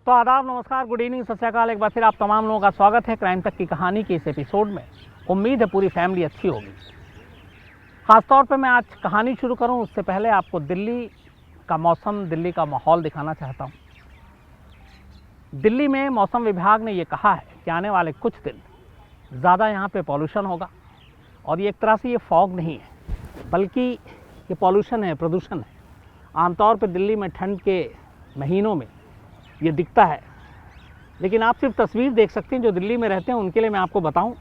तो आदाब, नमस्कार, गुड इवनिंग, सत श्री अकाल। एक बार फिर आप तमाम लोगों का स्वागत है क्राइम तक की कहानी के इस एपिसोड में। उम्मीद है पूरी फैमिली अच्छी होगी। ख़ासतौर पे मैं आज कहानी शुरू करूं उससे पहले आपको दिल्ली का मौसम, दिल्ली का माहौल दिखाना चाहता हूं। दिल्ली में मौसम विभाग ने ये कहा है कि आने वाले कुछ दिन ज़्यादा यहाँ पे पॉल्यूशन होगा। और ये एक तरह से ये फॉग नहीं है, बल्कि ये पॉल्यूशन है, प्रदूषण है। आमतौर पर दिल्ली में ठंड के महीनों में ये दिखता है, लेकिन आप सिर्फ तस्वीर देख सकते हैं। जो दिल्ली में रहते हैं उनके लिए मैं आपको बताऊं,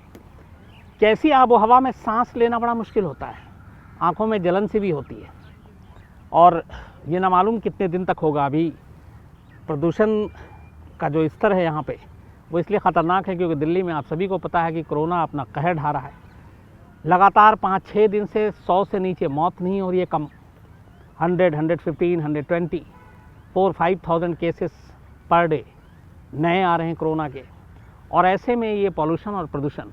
कैसी आबो हवा में सांस लेना बड़ा मुश्किल होता है, आंखों में जलन सी भी होती है। और ये ना मालूम कितने दिन तक होगा। अभी प्रदूषण का जो स्तर है यहाँ पे वो इसलिए ख़तरनाक है क्योंकि दिल्ली में आप सभी को पता है कि कोरोना अपना कहर ढा रहा है। लगातार 5-6 दिन से 100 से नीचे मौत नहीं हो रही है, कम 100, 115, 120, 4-5,000 केसेस पर डे नए आ रहे हैं कोरोना के। और ऐसे में ये पॉल्यूशन और प्रदूषण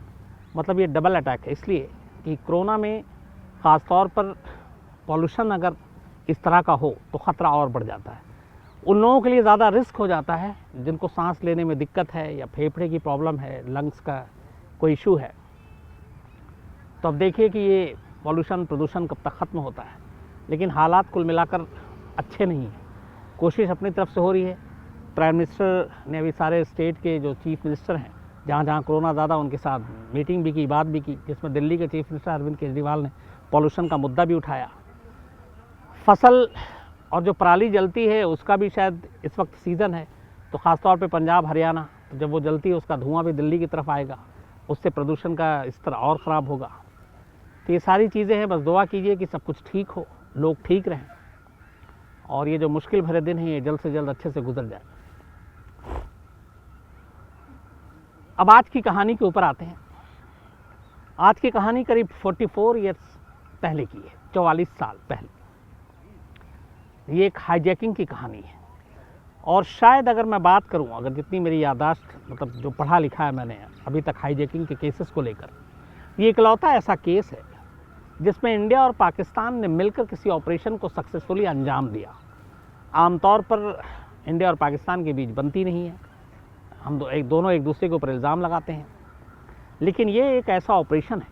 मतलब ये डबल अटैक है, इसलिए कि कोरोना में ख़ास तौर पर पॉल्यूशन अगर इस तरह का हो तो ख़तरा और बढ़ जाता है। उन लोगों के लिए ज़्यादा रिस्क हो जाता है जिनको सांस लेने में दिक्कत है या फेफड़े की प्रॉब्लम है, लंग्स का कोई इशू है। तो अब देखिए कि ये पॉल्यूशन प्रदूषण कब तक ख़त्म होता है। लेकिन हालात कुल मिलाकर अच्छे नहीं हैं। कोशिश अपनी तरफ से हो रही है। प्राइम मिनिस्टर ने अभी सारे स्टेट के जो चीफ मिनिस्टर हैं, जहाँ जहाँ कोरोना ज़्यादा, उनके साथ मीटिंग भी की, बात भी की, जिसमें दिल्ली के चीफ मिनिस्टर अरविंद केजरीवाल ने पॉल्यूशन का मुद्दा भी उठाया। फसल और जो पराली जलती है उसका भी शायद इस वक्त सीज़न है, तो ख़ास तौर पे पंजाब, हरियाणा, तो जब वो जलती है उसका धुआं भी दिल्ली की तरफ आएगा, उससे प्रदूषण का स्तर और ख़राब होगा। तो ये सारी चीज़ें हैं। बस दुआ कीजिए कि सब कुछ ठीक हो, लोग ठीक रहें और ये जो मुश्किल भरे दिन हैं ये जल्द से जल्द अच्छे से गुजर जाए। अब आज की कहानी के ऊपर आते हैं। आज की कहानी करीब 44 ईयर्स पहले की है, 44 साल पहले। ये एक हाईजैकिंग की कहानी है। और शायद अगर मैं बात करूं, अगर जितनी मेरी याददाश्त, मतलब जो पढ़ा लिखा है मैंने अभी तक हाईजैकिंग के केसेस को लेकर, ये इकलौता ऐसा केस है जिसमें इंडिया और पाकिस्तान ने मिलकर किसी ऑपरेशन को सक्सेसफुली अंजाम दिया। आमतौर पर इंडिया और पाकिस्तान के बीच बनती नहीं है, हम दोनों एक दूसरे के ऊपर इल्ज़ाम लगाते हैं। लेकिन ये एक ऐसा ऑपरेशन है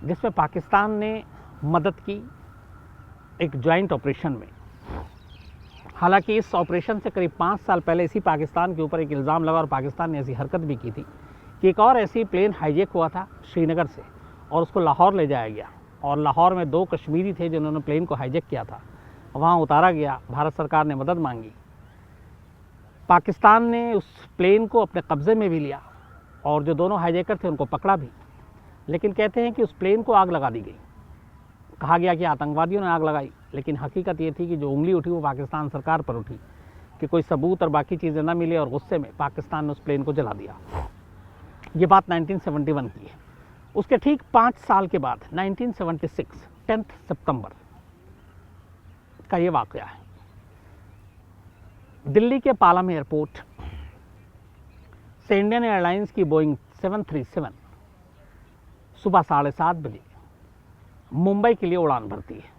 जिसमें पाकिस्तान ने मदद की, एक जॉइंट ऑपरेशन में। हालांकि इस ऑपरेशन से करीब 5 साल पहले इसी पाकिस्तान के ऊपर एक इल्ज़ाम लगा और पाकिस्तान ने ऐसी हरकत भी की थी कि एक और ऐसी प्लेन हाईजैक हुआ था श्रीनगर से और उसको लाहौर ले जाया गया। और लाहौर में 2 कश्मीरी थे जिन्होंने प्लेन को हाईजैक किया था, वहाँ उतारा गया। भारत सरकार ने मदद मांगी, पाकिस्तान ने उस प्लेन को अपने कब्ज़े में भी लिया और जो दोनों हाईजैकर थे उनको पकड़ा भी। लेकिन कहते हैं कि उस प्लेन को आग लगा दी गई। कहा गया कि आतंकवादियों ने आग लगाई, लेकिन हकीकत ये थी कि जो उंगली उठी वो पाकिस्तान सरकार पर उठी कि कोई सबूत और बाकी चीज़ें ना मिले, और गुस्से में पाकिस्तान ने उस प्लेन को जला दिया। ये बात 1971 की है। उसके ठीक 5 साल के बाद 1976 10 सितंबर का ये वाक़या है। दिल्ली के पालम एयरपोर्ट से इंडियन एयरलाइंस की बोइंग 737 सुबह 7:30 बजे मुंबई के लिए उड़ान भरती है।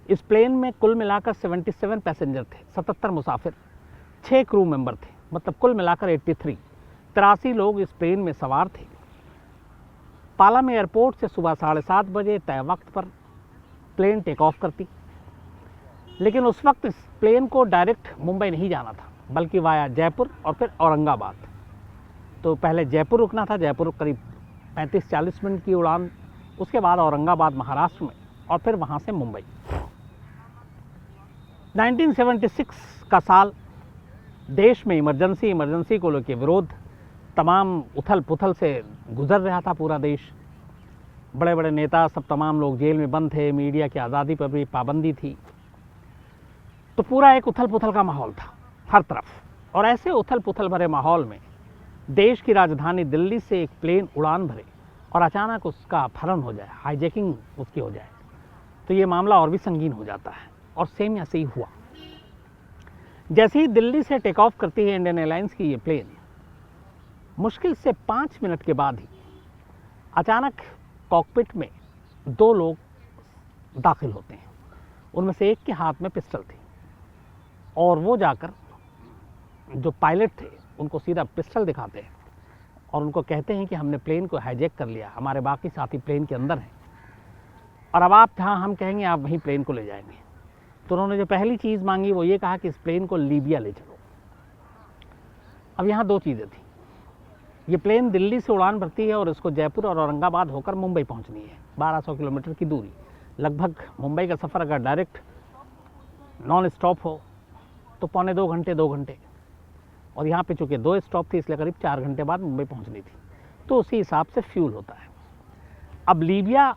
इस प्लेन में कुल मिलाकर 77 पैसेंजर थे, 77 मुसाफिर, 6 क्रू मेंबर थे, मतलब कुल मिलाकर 83 लोग इस प्लेन में सवार थे। पालम एयरपोर्ट से सुबह 7:30 बजे तय वक्त पर प्लेन टेक ऑफ करती। लेकिन उस वक्त इस प्लेन को डायरेक्ट मुंबई नहीं जाना था, बल्कि वाया जयपुर और फिर औरंगाबाद। तो पहले जयपुर रुकना था, जयपुर करीब 35-40 मिनट की उड़ान, उसके बाद औरंगाबाद महाराष्ट्र में, और फिर वहाँ से मुंबई। 1976 का साल, देश में इमरजेंसी को लेकर विरोध, तमाम उथल पुथल से गुजर रहा था पूरा देश। बड़े बड़े नेता, सब तमाम लोग जेल में बंद थे, मीडिया की आज़ादी पर भी पाबंदी थी। तो पूरा एक उथल पुथल का माहौल था हर तरफ। और ऐसे उथल पुथल भरे माहौल में देश की राजधानी दिल्ली से एक प्लेन उड़ान भरे और अचानक उसका अपहरण हो जाए, हाईजैकिंग उसकी हो जाए, तो ये मामला और भी संगीन हो जाता है। और सेम ऐसे ही हुआ। जैसे ही दिल्ली से टेक ऑफ करती है इंडियन एयरलाइंस की ये प्लेन, मुश्किल से 5 मिनट के बाद ही अचानक कॉकपिट में 2 लोग दाखिल होते हैं। उनमें से एक के हाथ में पिस्टल थी और वो जाकर जो पायलट थे उनको सीधा पिस्टल दिखाते हैं और उनको कहते हैं कि हमने प्लेन को हाईजैक कर लिया, हमारे बाकी साथी प्लेन के अंदर हैं और अब आप जहाँ हम कहेंगे आप वहीं प्लेन को ले जाएंगे। तो उन्होंने जो पहली चीज़ मांगी वो ये कहा कि इस प्लेन को लीबिया ले चलो। अब यहाँ दो चीज़ें थी, ये प्लेन दिल्ली से उड़ान भरती है और इसको जयपुर और औरंगाबाद होकर मुंबई पहुँचनी है, 1200 किलोमीटर की दूरी। लगभग मुंबई का सफ़र अगर डायरेक्ट नॉन स्टॉप हो तो 2 घंटे और यहाँ पे चूँकि 2 स्टॉप थी इसलिए करीब 4 घंटे बाद मुंबई पहुँचनी थी। तो उसी हिसाब से फ्यूल होता है। अब लीबिया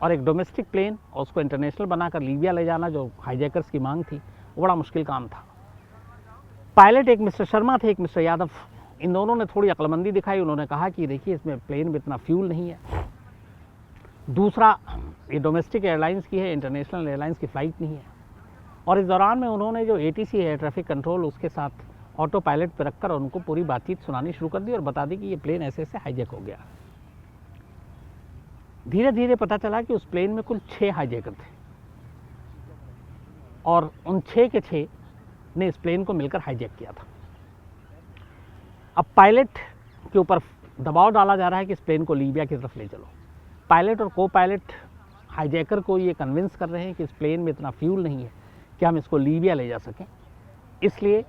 और एक डोमेस्टिक प्लेन और उसको इंटरनेशनल बनाकर लीबिया ले जाना, जो हाईजैकर्स की मांग थी, वो बड़ा मुश्किल काम था। पायलट एक मिस्टर शर्मा थे, एक मिस्टर यादव, इन दोनों ने थोड़ी अक्लमंदी दिखाई। उन्होंने कहा कि देखिए इसमें प्लेन में इतना फ्यूल नहीं है, दूसरा ये डोमेस्टिक एयरलाइंस की है, इंटरनेशनल एयरलाइंस की फ़्लाइट नहीं है। और इस दौरान में उन्होंने जो ATC है ट्रैफिक कंट्रोल, उसके साथ ऑटो पायलट पर रखकर उनको पूरी बातचीत सुनानी शुरू कर दी और बता दी कि ये प्लेन ऐसे ऐसे हाईजैक हो गया। धीरे धीरे पता चला कि उस प्लेन में कुल 6 हाईजैकर थे और उन 6 के 6 ने इस प्लेन को मिलकर हाईजैक किया था। अब पायलट के ऊपर दबाव डाला जा रहा है कि इस प्लेन को लीबिया की तरफ ले चलो। पायलट और को पायलट हाईजैकर को ये कन्विंस कर रहे हैं कि इस प्लेन में इतना फ्यूल नहीं है कि हम इसको लीबिया ले जा सकें, इसलिए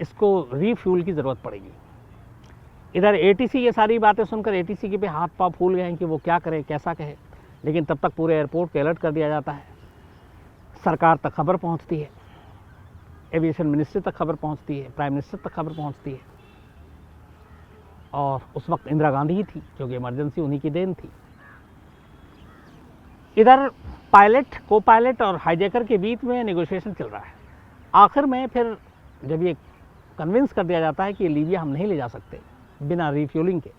इसको रीफ्यूल की ज़रूरत पड़ेगी। इधर ATC ये सारी बातें सुनकर ATC के पे हाथ पाँव फूल गए हैं कि वो क्या करे कैसा कहे, लेकिन तब तक पूरे एयरपोर्ट को अलर्ट कर दिया जाता है। सरकार तक खबर पहुंचती है, एविएशन मिनिस्ट्री तक खबर पहुंचती है, प्राइम मिनिस्टर तक खबर पहुंचती है और उस वक्त इंदिरा गांधी ही थी, जो कि इमरजेंसी उन्हीं की देन थी। इधर पायलट, को पायलट और हाईजैकर के बीच में नेगोशिएशन चल रहा है। आखिर में फिर जब ये कन्विंस कर दिया जाता है कि लीबिया हम नहीं ले जा सकते बिना रीफ्यूलिंग के,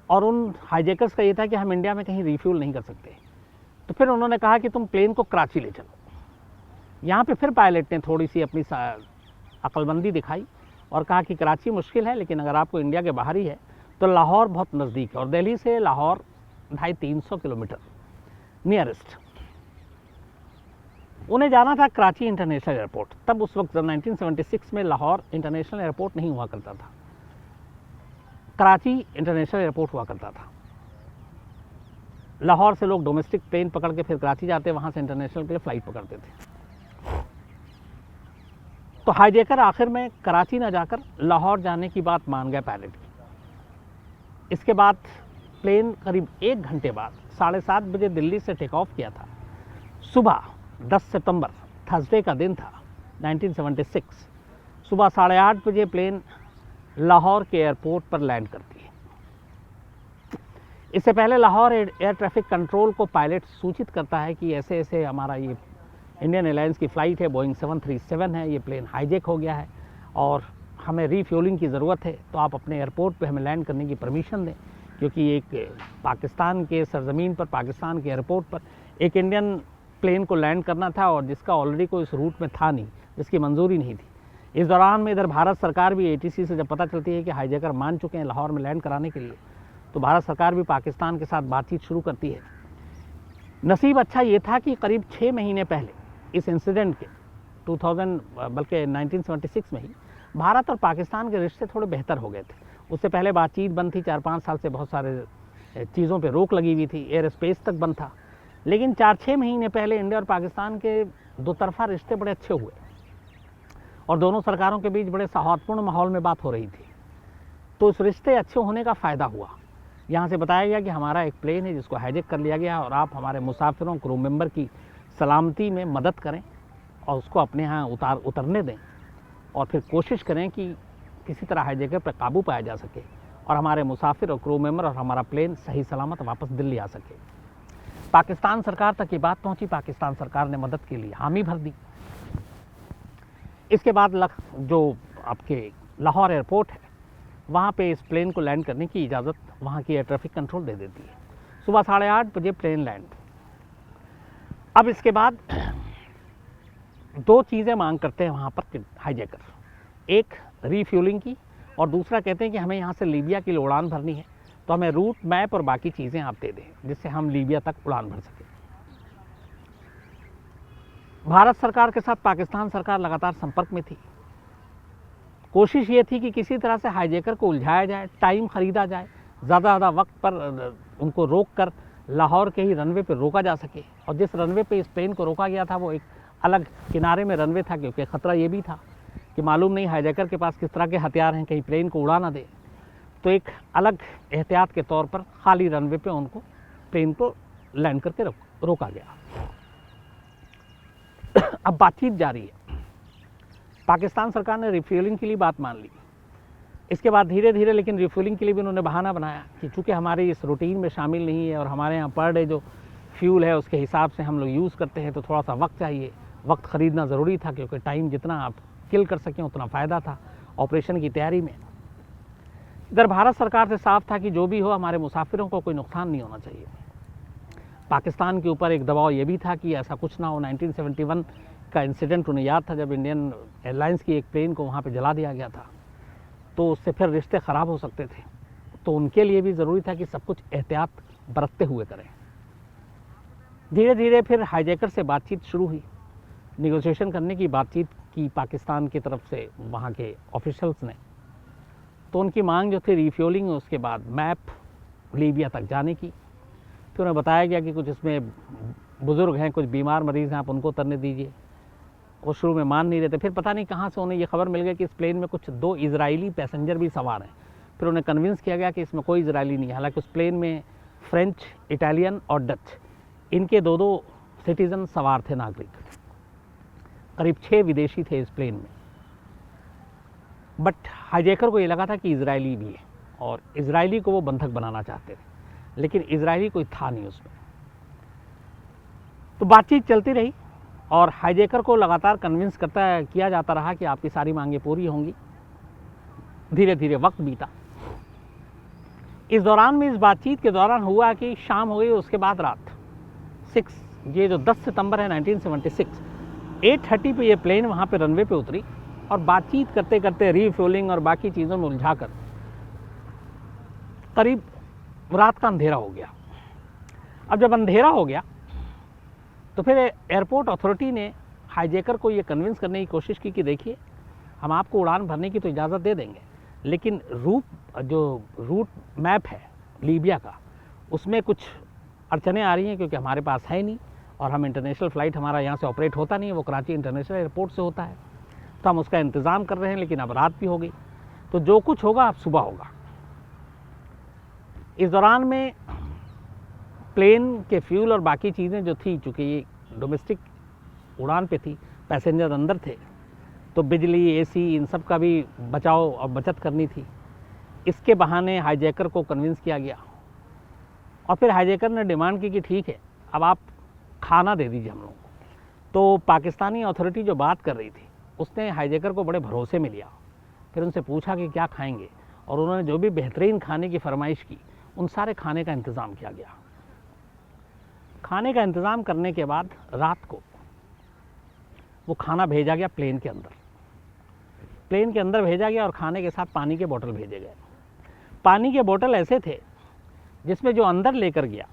और उन हाईजैकर्स का ये था कि हम इंडिया में कहीं रीफ्यूल नहीं कर सकते, तो फिर उन्होंने कहा कि तुम प्लेन को कराची ले चलो। यहाँ पे फिर पायलट ने थोड़ी सी अपनी अक्लमंदी दिखाई और कहा कि कराची मुश्किल है, लेकिन अगर आपको इंडिया के बाहर ही है तो लाहौर बहुत नज़दीक है और दिल्ली से लाहौर 250-300 किलोमीटर नियरेस्ट। उन्हें जाना था कराची इंटरनेशनल एयरपोर्ट। तब उस वक्त जब 1976 में लाहौर इंटरनेशनल एयरपोर्ट नहीं हुआ करता था, कराची इंटरनेशनल एयरपोर्ट हुआ करता था। लाहौर से लोग डोमेस्टिक प्लेन पकड़ के फिर कराची जाते, वहाँ से इंटरनेशनल के लिए फ़्लाइट पकड़ते थे। तो हाईजैकर आखिर में कराची ना जाकर लाहौर जाने की बात मान गए पायलट की। इसके बाद प्लेन करीब 1 घंटे बाद 7:30 बजे दिल्ली से टेक ऑफ किया था। सुबह 10 सितंबर थर्सडे का दिन था 1976। सुबह 8:30 बजे प्लेन लाहौर के एयरपोर्ट पर लैंड करती है। इससे पहले लाहौर एयर ट्रैफिक कंट्रोल को पायलट सूचित करता है कि ऐसे ऐसे हमारा ये इंडियन एयरलाइंस की फ़्लाइट है, बोइंग 737 है, ये प्लेन हाईजैक हो गया है और हमें रीफ्यूलिंग की ज़रूरत है, तो आप अपने एयरपोर्ट पे हमें लैंड करने की परमिशन दें, क्योंकि एक पाकिस्तान के सरज़मीन पर, पाकिस्तान के एयरपोर्ट पर एक इंडियन प्लेन को लैंड करना था और जिसका ऑलरेडी कोई इस रूट में था नहीं, जिसकी मंजूरी नहीं थी। इस दौरान में इधर भारत सरकार भी ATC से जब पता चलती है कि हाईजैकर मान चुके हैं लाहौर में लैंड कराने के लिए, तो भारत सरकार भी पाकिस्तान के साथ बातचीत शुरू करती है। नसीब अच्छा ये था कि करीब 6 महीने पहले इस इंसिडेंट के 1976 में ही भारत और पाकिस्तान के रिश्ते थोड़े बेहतर हो गए थे। उससे पहले बातचीत बंद थी, 4-5 साल से बहुत सारे चीज़ों पे रोक लगी हुई थी, एयर स्पेस तक बंद था। लेकिन 4-6 महीने पहले इंडिया और पाकिस्तान के दो तरफा रिश्ते बड़े अच्छे हुए और दोनों सरकारों के बीच बड़े सौहार्दपूर्ण माहौल में बात हो रही थी। तो इस रिश्ते अच्छे होने का फ़ायदा हुआ। यहाँ से बताया गया कि हमारा एक प्लेन है जिसको हाईजैक कर लिया गया और आप हमारे मुसाफिरों, क्रू मेंबर की सलामती में मदद करें और उसको अपने यहाँ उतरने दें और फिर कोशिश करें कि किसी तरह हाईजैकर पर काबू पाया जा सके और हमारे मुसाफिर और क्रू मेंबर और हमारा प्लेन सही सलामत वापस दिल्ली आ सके। पाकिस्तान सरकार तक ये बात पहुंची, पाकिस्तान सरकार ने मदद के लिए हामी भर दी। इसके बाद जो आपके लाहौर एयरपोर्ट है, वहाँ पे इस प्लेन को लैंड करने की इजाज़त वहाँ की एयर ट्रैफिक कंट्रोल दे देती है। सुबह 8:30 बजे प्लेन लैंड। अब इसके बाद 2 चीज़ें मांग करते हैं वहाँ पर हाईजैकर, एक रीफ्यूलिंग की और दूसरा कहते हैं कि हमें यहाँ से लीबिया की उड़ान भरनी है, तो हमें रूट मैप और बाकी चीज़ें आप दे दें जिससे हम लीबिया तक उड़ान भर सकें। भारत सरकार के साथ पाकिस्तान सरकार लगातार संपर्क में थी कोशिश ये थी कि किसी तरह से हाईजैकर को उलझाया जाए, टाइम ख़रीदा जाए, ज़्यादा वक्त पर उनको रोक कर लाहौर के ही रनवे पर रोका जा सके। और जिस रनवे पे इस प्लेन को रोका गया था वो एक अलग किनारे में रनवे था, क्योंकि ख़तरा ये भी था कि मालूम नहीं हाईजैकर के पास किस तरह के हथियार हैं, कहीं प्लेन को उड़ा ना दे। तो एक अलग एहतियात के तौर पर खाली रनवे पे उनको प्लेन को लैंड करके रोका गया। अब बातचीत जारी है। पाकिस्तान सरकार ने रिफ्यूलिंग के लिए बात मान ली। इसके बाद धीरे धीरे लेकिन रिफ्यूलिंग के लिए भी उन्होंने बहाना बनाया कि चूँकि हमारी इस रूटीन में शामिल नहीं है और हमारे यहाँ पर डे जो फ्यूल है उसके हिसाब से हम लोग यूज़ करते हैं, तो थोड़ा सा वक्त चाहिए। वक्त ख़रीदना ज़रूरी था, क्योंकि टाइम जितना आप किल कर सकें उतना फ़ायदा था ऑपरेशन की तैयारी में। इधर भारत सरकार से साफ था कि जो भी हो हमारे मुसाफिरों को कोई नुकसान नहीं होना चाहिए। पाकिस्तान के ऊपर एक दबाव ये भी था कि ऐसा कुछ ना हो। 1971 का इंसिडेंट उन्हें याद था, जब इंडियन एयरलाइंस की एक प्लेन को वहाँ पे जला दिया गया था, तो उससे फिर रिश्ते ख़राब हो सकते थे। तो उनके लिए भी ज़रूरी था कि सब कुछ एहतियात बरतते हुए करें। धीरे धीरे फिर हाईजैकर से बातचीत शुरू हुई, निगोशिएशन करने की बातचीत की पाकिस्तान की तरफ से वहाँ के ऑफिशियल्स ने। तो उनकी मांग जो थी रिफ्यूलिंग, उसके बाद मैप लीबिया तक जाने की। फिर उन्हें बताया गया कि कुछ इसमें बुज़ुर्ग हैं, कुछ बीमार मरीज़ हैं, आप उनको उतरने दीजिए। वो शुरू में मान नहीं रहे थे। फिर पता नहीं कहाँ से उन्हें ये खबर मिल गई कि इस प्लेन में कुछ 2 इजरायली पैसेंजर भी सवार हैं। फिर उन्हें कन्विंस किया गया कि इसमें कोई इजरायली नहीं है। हालांकि उस प्लेन में फ्रेंच, इटालियन और डच, इनके 2-2 सिटीज़न सवार थे, नागरिक। करीब 6 विदेशी थे इस प्लेन में। बट हाईजैकर को ये लगा था कि इजरायली भी है और इजरायली को वो बंधक बनाना चाहते थे, लेकिन इजरायली कोई था नहीं उसमें। तो बातचीत चलती रही और हाईजैकर को लगातार कन्विंस किया जाता रहा कि आपकी सारी मांगें पूरी होंगी। धीरे धीरे वक्त बीता। इस दौरान में, इस बातचीत के दौरान हुआ कि शाम हो गई, उसके बाद रात 6, ये जो 10 सितंबर है 1976, 8:30 पे ये प्लेन वहाँ पे रनवे पे उतरी और बातचीत करते करते रिफ्यूलिंग और बाकी चीज़ों में उलझाकर करीब रात का अंधेरा हो गया। अब जब अंधेरा हो गया तो फिर एयरपोर्ट अथॉरिटी ने हाईजैकर को ये कन्विंस करने की कोशिश की कि देखिए, हम आपको उड़ान भरने की तो इजाज़त दे देंगे, लेकिन रूट मैप है लीबिया का, उसमें कुछ अड़चनें आ रही हैं, क्योंकि हमारे पास है नहीं और हम इंटरनेशनल फ़्लाइट हमारा यहाँ से ऑपरेट होता नहीं है, वो कराची इंटरनेशनल एयरपोर्ट से होता है। तो हम उसका इंतज़ाम कर रहे हैं, लेकिन अब रात भी हो गई, तो जो कुछ होगा अब सुबह होगा। इस दौरान में प्लेन के फ्यूल और बाकी चीज़ें जो थी, चूँकि ये डोमेस्टिक उड़ान पे थी, पैसेंजर अंदर थे, तो बिजली, एसी, इन सब का भी बचाव और बचत करनी थी। इसके बहाने हाईजैकर को कन्विंस किया गया और फिर हाईजैकर ने डिमांड की कि ठीक है, अब आप खाना दे दीजिए हम लोगों को। तो पाकिस्तानी अथॉरिटी जो बात कर रही थी, उसने हाईजैकर को बड़े भरोसे में लिया। फिर उनसे पूछा कि क्या खाएंगे, और उन्होंने जो भी बेहतरीन खाने की फरमाइश की, उन सारे खाने का इंतज़ाम किया गया। खाने का इंतज़ाम करने के बाद रात को वो खाना भेजा गया प्लेन के अंदर। प्लेन के अंदर भेजा गया और खाने के साथ पानी के बोतल भेजे गए। पानी के बोतल ऐसे थे जिसमें जो अंदर लेकर गया,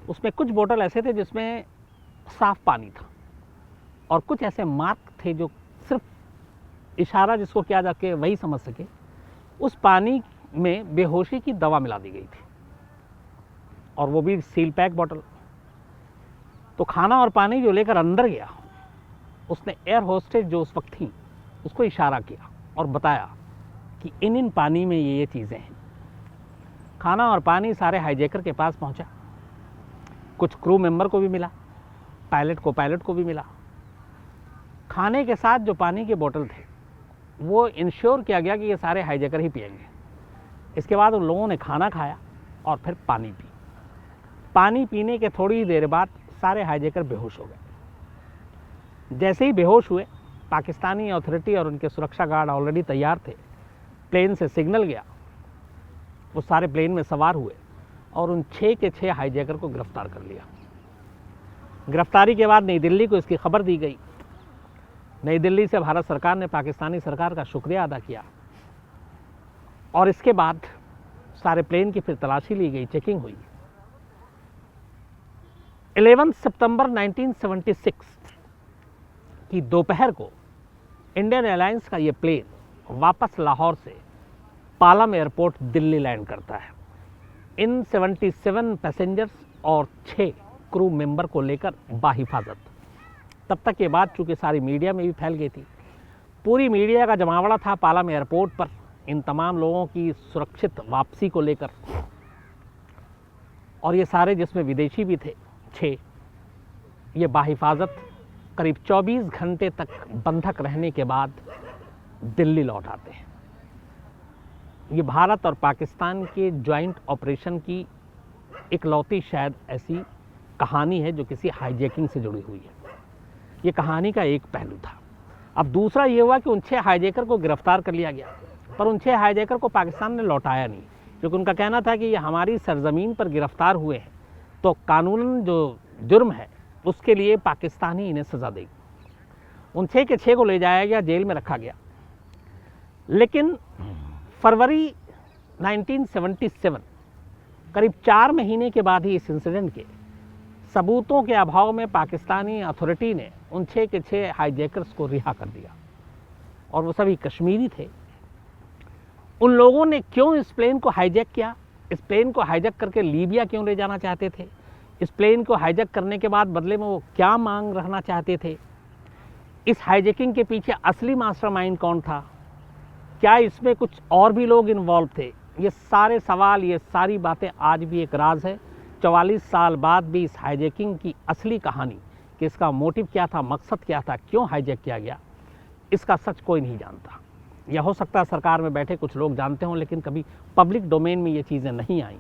उसमें कुछ बोतल ऐसे थे जिसमें साफ़ पानी था और कुछ ऐसे मार्क थे जो सिर्फ इशारा जिसको किया जाके वही समझ सके, उस पानी में बेहोशी की दवा मिला दी गई थी, और वो भी सील पैक बोतल। तो खाना और पानी जो लेकर अंदर गया, उसने एयर होस्टेज जो उस वक्त थी उसको इशारा किया और बताया कि इन पानी में ये चीज़ें हैं। खाना और पानी सारे हाईजैकर के पास पहुंचा। कुछ क्रू मेंबर को भी मिला, पायलट को भी मिला। खाने के साथ जो पानी के बोतल थे वो इंश्योर किया गया कि ये सारे हाईजैकर ही पिएंगे। इसके बाद उन लोगों ने खाना खाया और फिर पानी पी। पानी पीने के थोड़ी देर बाद सारे हाईजैकर बेहोश हो गए। जैसे ही बेहोश हुए, पाकिस्तानी अथॉरिटी और उनके सुरक्षा गार्ड ऑलरेडी तैयार थे। प्लेन से सिग्नल गया, वो सारे प्लेन में सवार हुए और उन 6 के 6 हाईजैकर को गिरफ्तार कर लिया। गिरफ्तारी के बाद नई दिल्ली को इसकी खबर दी गई। नई दिल्ली से भारत सरकार ने पाकिस्तानी सरकार का शुक्रिया अदा किया और इसके बाद सारे प्लेन की फिर तलाशी ली गई, चेकिंग हुई। 11 सितंबर 1976 की दोपहर को इंडियन एयरलाइंस का ये प्लेन वापस लाहौर से पालम एयरपोर्ट दिल्ली लैंड करता है इन 77 पैसेंजर्स और 6 क्रू मेंबर को लेकर बाहिफाजत। तब तक ये बात चूँकि सारी मीडिया में भी फैल गई थी, पूरी मीडिया का जमावड़ा था पालम एयरपोर्ट पर इन तमाम लोगों की सुरक्षित वापसी को लेकर। और ये सारे, जिसमें विदेशी भी थे 6, ये बाहिफाजत करीब 24 घंटे तक बंधक रहने के बाद दिल्ली लौट आते हैं। ये भारत और पाकिस्तान के जॉइंट ऑपरेशन की इकलौती शायद ऐसी कहानी है जो किसी हाईजैकिंग से जुड़ी हुई है। ये कहानी का एक पहलू था। अब दूसरा ये हुआ कि उन 6 हाईजैकर को गिरफ्तार कर लिया गया, पर उन 6 हाईजैकर को पाकिस्तान ने लौटाया नहीं, क्योंकि उनका कहना था कि ये हमारी सरजमीन पर गिरफ्तार हुए हैं तो कानूनन जो जुर्म है उसके लिए पाकिस्तान ही इन्हें सज़ा देगी। उन 6 के 6 को ले जाया गया, जेल में रखा गया। लेकिन फरवरी 1977 करीब 4 महीने के बाद ही इस इंसिडेंट के सबूतों के अभाव में पाकिस्तानी अथॉरिटी ने उन 6 के 6 हाईजैकर्स को रिहा कर दिया। और वो सभी कश्मीरी थे। उन लोगों ने क्यों इस प्लेन को हाईजैक किया, इस प्लेन को हाईजैक करके लीबिया क्यों ले जाना चाहते थे, इस प्लेन को हाईजैक करने के बाद बदले में वो क्या मांग रखना चाहते थे, इस हाईजैकिंग के पीछे असली मास्टरमाइंड कौन था, क्या इसमें कुछ और भी लोग इन्वॉल्व थे, ये सारे सवाल, ये सारी बातें आज भी एक राज है। 44 साल बाद भी इस हाईजैकिंग की असली कहानी कि इसका मोटिव क्या था, मकसद क्या था, क्यों हाईजैक किया गया, इसका सच कोई नहीं जानता। यह हो सकता है सरकार में बैठे कुछ लोग जानते हों, लेकिन कभी पब्लिक डोमेन में ये चीज़ें नहीं आई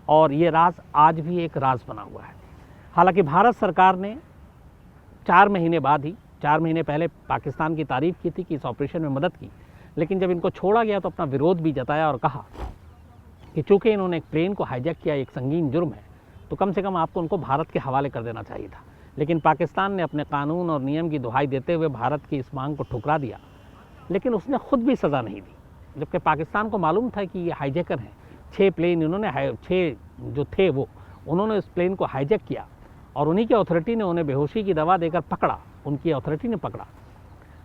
और ये राज आज भी एक राज बना हुआ है। हालांकि भारत सरकार ने 4 महीने बाद ही, 4 महीने पहले पाकिस्तान की तारीफ़ की थी कि इस ऑपरेशन में मदद की, लेकिन जब इनको छोड़ा गया तो अपना विरोध भी जताया और कहा कि चूँकि इन्होंने एक प्लेन को हाईजैक किया, एक संगीन जुर्म है, तो कम से कम आपको उनको भारत के हवाले कर देना चाहिए था। लेकिन पाकिस्तान ने अपने कानून और नियम की दुहाई देते हुए भारत की इस मांग को ठुकरा दिया, लेकिन उसने खुद भी सज़ा नहीं दी, जबकि पाकिस्तान को मालूम था कि ये हाईजैकर हैं। 6 प्लेन इन्होंने 6 जो थे उन्होंने इस प्लेन को हाईजैक किया और उन्हीं की अथॉरिटी ने उन्हें बेहोशी की दवा देकर पकड़ा, उनकी अथॉरिटी ने पकड़ा।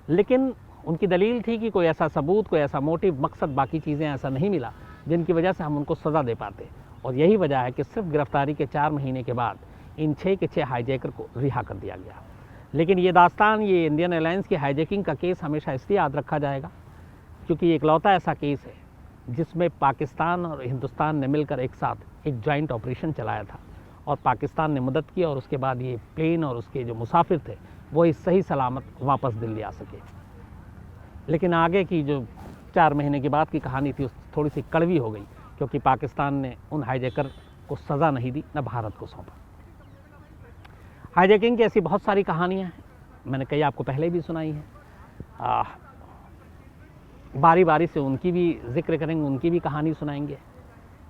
लेकिन उनकी दलील थी कि कोई ऐसा सबूत, कोई ऐसा मोटिव, मकसद, बाकी चीज़ें ऐसा नहीं मिला जिनकी वजह से हम उनको सज़ा दे पाते। और यही वजह है कि सिर्फ गिरफ्तारी के 4 महीने के बाद इन 6 के 6 हाईजैकर को रिहा कर दिया गया। लेकिन ये दास्तान, ये इंडियन एयरलाइंस की हाईजैकिंग का केस हमेशा इसलिए याद रखा जाएगा क्योंकि ये इकलौता ऐसा केस है जिसमें पाकिस्तान और हिंदुस्तान ने मिलकर एक साथ एक जॉइंट ऑपरेशन चलाया था और पाकिस्तान ने मदद की और उसके बाद ये प्लेन और उसके जो मुसाफिर थे वो इस सही सलामत वापस दिल्ली आ सके। लेकिन आगे की जो 4 महीने के बाद की कहानी थी, थोड़ी सी कड़वी हो गई क्योंकि पाकिस्तान ने उन हाईजैकर को सज़ा नहीं दी, न भारत को सौंपा। हाईजैकिंग की ऐसी बहुत सारी कहानियाँ हैं, मैंने कई आपको पहले भी सुनाई हैं। बारी बारी से उनकी भी जिक्र करेंगे, उनकी भी कहानी सुनाएंगे।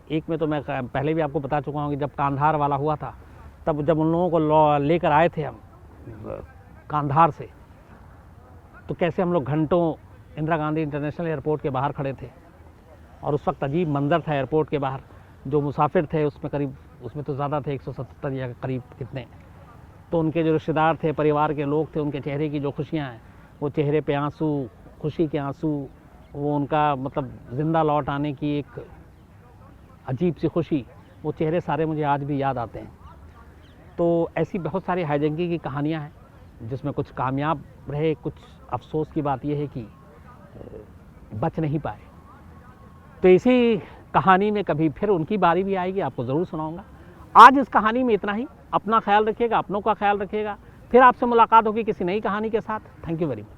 एक में तो मैं पहले भी आपको बता चुका हूँ कि जब कांधार वाला हुआ था, तब जब उन लोगों को लेकर आए थे हम कांधार से, तो कैसे हम लोग घंटों इंदिरा गांधी इंटरनेशनल एयरपोर्ट के बाहर खड़े थे और उस वक्त अजीब मंजर था एयरपोर्ट के बाहर। जो मुसाफिर थे उसमें तो ज़्यादा थे, 177 या करीब कितने, तो उनके जो रिश्तेदार थे, परिवार के लोग थे, उनके चेहरे की जो खुशियाँ हैं, वो चेहरे पे आंसू, खुशी के आंसू, वो उनका मतलब ज़िंदा लौट आने की एक अजीब सी खुशी, वो चेहरे सारे मुझे आज भी याद आते हैं। तो ऐसी बहुत सारी हाईजैकिंग की कहानियाँ हैं जिसमें कुछ कामयाब रहे, कुछ अफसोस की बात यह है कि बच नहीं पाए। तो इसी कहानी में कभी फिर उनकी बारी भी आएगी, आपको ज़रूर सुनाऊंगा। आज इस कहानी में इतना ही। अपना ख्याल रखिएगा, अपनों का ख्याल रखिएगा। फिर आपसे मुलाकात होगी किसी नई कहानी के साथ। Thank you very much.